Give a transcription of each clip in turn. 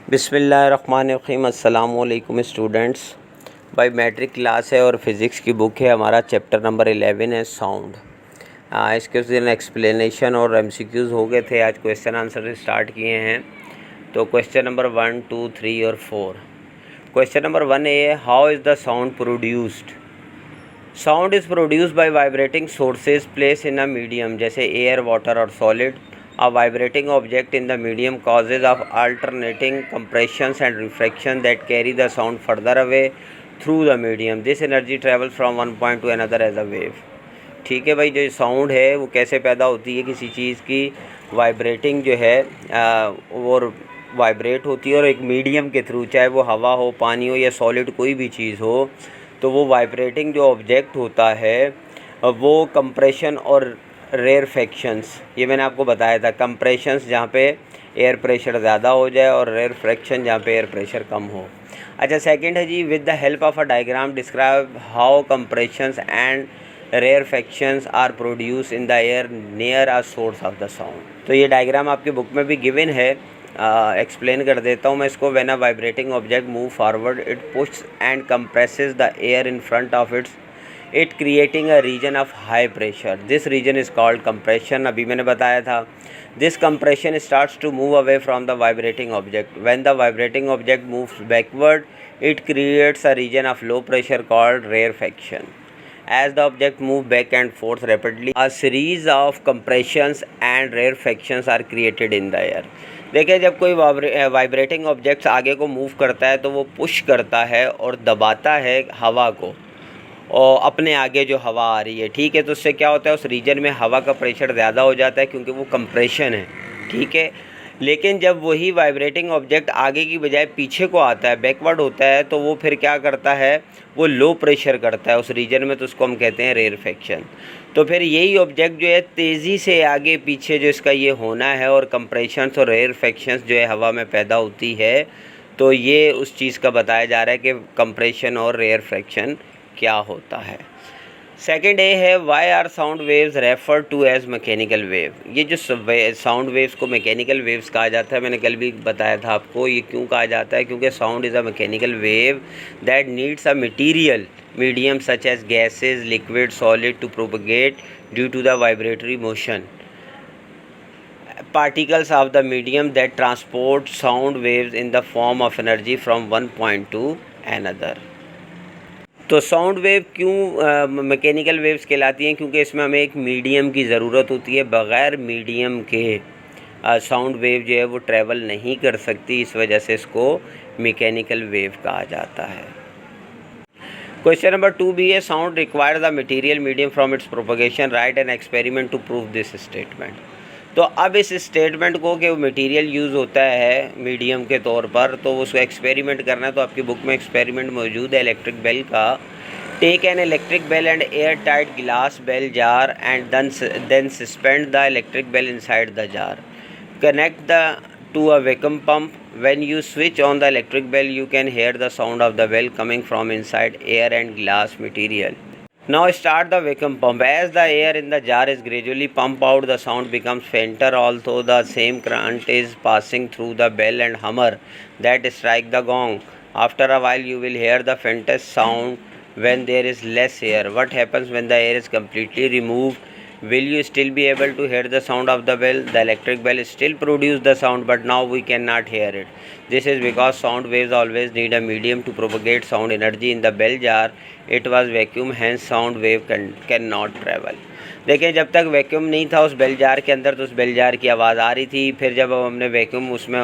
बिस्मिल्लाहिर्रहमानिर्रहीम। अस्सलाम वालेकुम स्टूडेंट्स। भाई मैट्रिक क्लास है और फिज़िक्स की बुक है, हमारा चैप्टर नंबर 11 है साउंड। इसके उस दिन एक्सप्लेनेशन और एमसीक्यूज़ हो गए थे, आज क्वेश्चन आंसर स्टार्ट किए हैं। तो क्वेश्चन नंबर 1, 2, 3 और 4। क्वेश्चन नंबर 1 है, how is the sound produced. Sound is produced by vibrating sources place in a medium, जैसे एयर, वाटर और solid. A vibrating object in the medium causes of alternating compressions and refraction that carry the sound further away through the medium. This energy travels from one point to another as a wave. ठीक है भाई, जो sound है वो कैसे पैदा होती है, किसी चीज़ की वाइब्रेटिंग जो है वो वाइब्रेट होती है और एक मीडियम के थ्रू, चाहे वो हवा हो, पानी हो या सॉलिड कोई भी चीज़ हो, तो वो वाइब्रेटिंग जो ऑब्जेक्ट होता है वो कंप्रेशन और रेयरफेक्शंस, ये मैंने आपको बताया था। कंप्रेशंस जहाँ पे एयर प्रेशर ज़्यादा हो जाए और रेयरफेक्शन जहाँ पे एयर प्रेशर कम हो। अच्छा, सेकंड है जी, with the help of a diagram describe how compressions and rarefactions are produce in the air near a source of the sound. तो ये डायग्राम आपकी बुक में भी गिवन है, एक्सप्लेन कर देता हूँ मैं इसको। When a vibrating object move forward it pushes and compresses the air in front of it creating a region of high pressure. This region is called compression. अभी मैंने बताया था, this compression starts to move away from the vibrating object. When the vibrating object moves backward it creates a region of low pressure called rarefaction. As the object move back and forth rapidly, a series of compressions and rarefactions are created in the air. देखिए, जब कोई vibrating objects आगे को move करता है तो वो push करता है और दबाता है हवा को, और अपने आगे जो हवा आ रही है, ठीक है, तो उससे क्या होता है, उस रीजन में हवा का प्रेशर ज़्यादा हो जाता है क्योंकि वो कंप्रेशन है, ठीक है। लेकिन जब वही वाइब्रेटिंग ऑब्जेक्ट आगे की बजाय पीछे को आता है, बैकवर्ड होता है, तो वो फिर क्या करता है, वो लो प्रेशर करता है उस रीजन में, तो उसको हम कहते हैं रेयरफेक्शन। तो फिर यही ऑब्जेक्ट जो है तेज़ी से आगे पीछे जो इसका ये होना है और कंप्रेशंस और रेयरफेक्शंस जो है हवा में पैदा होती है, तो ये उस चीज़ का बताया जा रहा है कि कंप्रेशन और रेयरफेक्शन क्या होता है। सेकेंड ए है, why are sound waves refer to as mechanical wave. ये जो साउंड वेव्स को मैकेनिकल वेव्स कहा जाता है, मैंने कल भी बताया था आपको ये क्यों कहा जाता है, क्योंकि sound is a mechanical wave that needs a material medium such as gases, liquid, solid to propagate due to the vibratory motion particles of the medium that transport sound waves in the form of energy from one point to another. तो sound wave क्यों mechanical waves कहलाती हैं, क्योंकि इसमें हमें एक medium की ज़रूरत होती है। बग़ैर मीडियम के साउंड वेव जो है वो ट्रैवल नहीं कर सकती, इस वजह से इसको मैकेनिकल वेव कहा जाता है। क्वेश्चन नंबर 2 भी है, sound require the material medium from its propagation, write an experiment to prove this statement. तो अब इस स्टेटमेंट को कि मटेरियल यूज़ होता है मीडियम के तौर पर, तो उसको एक्सपेरिमेंट करना है। तो आपकी बुक में एक्सपेरिमेंट मौजूद है इलेक्ट्रिक बेल का। Take an electric bell and air tight glass bell jar and then suspend the electric bell inside the jar. Connect the to a vacuum pump. When you switch on the electric bell, you can hear the sound of the bell coming from inside air and glass material. Now start the vacuum pump. As the air in the jar is gradually pumped out, the sound becomes fainter, although the same current is passing through the bell and hammer that strike the gong. After a while, you will hear the faintest sound when there is less air. What happens when the air is completely removed? Will you still be able to hear the sound of the bell? The electric bell still produces the sound, but now we cannot hear it. This is because sound waves always need a medium to propagate sound energy. In the bell jar, it was vacuum, hence sound wave cannot travel. देखिए, जब तक vacuum नहीं था उस bell jar के अंदर, तो उस बेल जार की आवाज़ आ रही थी। फिर जब हमने वैक्यूम उसमें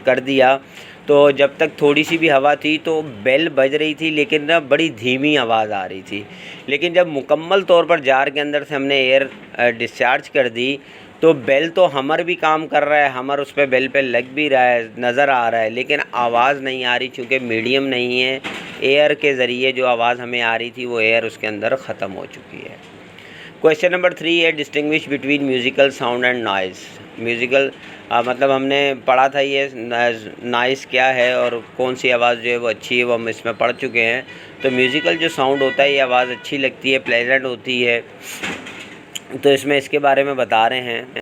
कर दिया, तो जब तक थोड़ी सी भी हवा थी तो बेल बज रही थी, लेकिन ना बड़ी धीमी आवाज़ आ रही थी। लेकिन जब मुकम्मल तौर पर जार के अंदर से हमने एयर डिस्चार्ज कर दी, तो बेल तो हमर भी काम कर रहा है, हमर उस पर बेल पे लग भी रहा है, नज़र आ रहा है, लेकिन आवाज़ नहीं आ रही, चूँकि मीडियम नहीं है। एयर के ज़रिए जो आवाज़ हमें आ रही थी वो एयर उसके अंदर ख़त्म हो चुकी है। क्वेश्चन नंबर 3 है, distinguish between musical sound and noise. Musical मतलब हमने पढ़ा था ये नॉइज़ क्या है और कौन सी आवाज़ जो है वो अच्छी है, वो हम इसमें पढ़ चुके हैं। तो म्यूज़िकल जो साउंड होता है ये आवाज़ अच्छी लगती है, प्लेजेंट होती है, तो इसमें इसके बारे में बता रहे हैं।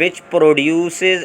which produces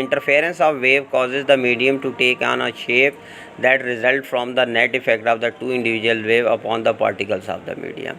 interference of wave causes the medium to take on a shape that result from the net effect of the two individual wave upon the particles of the medium۔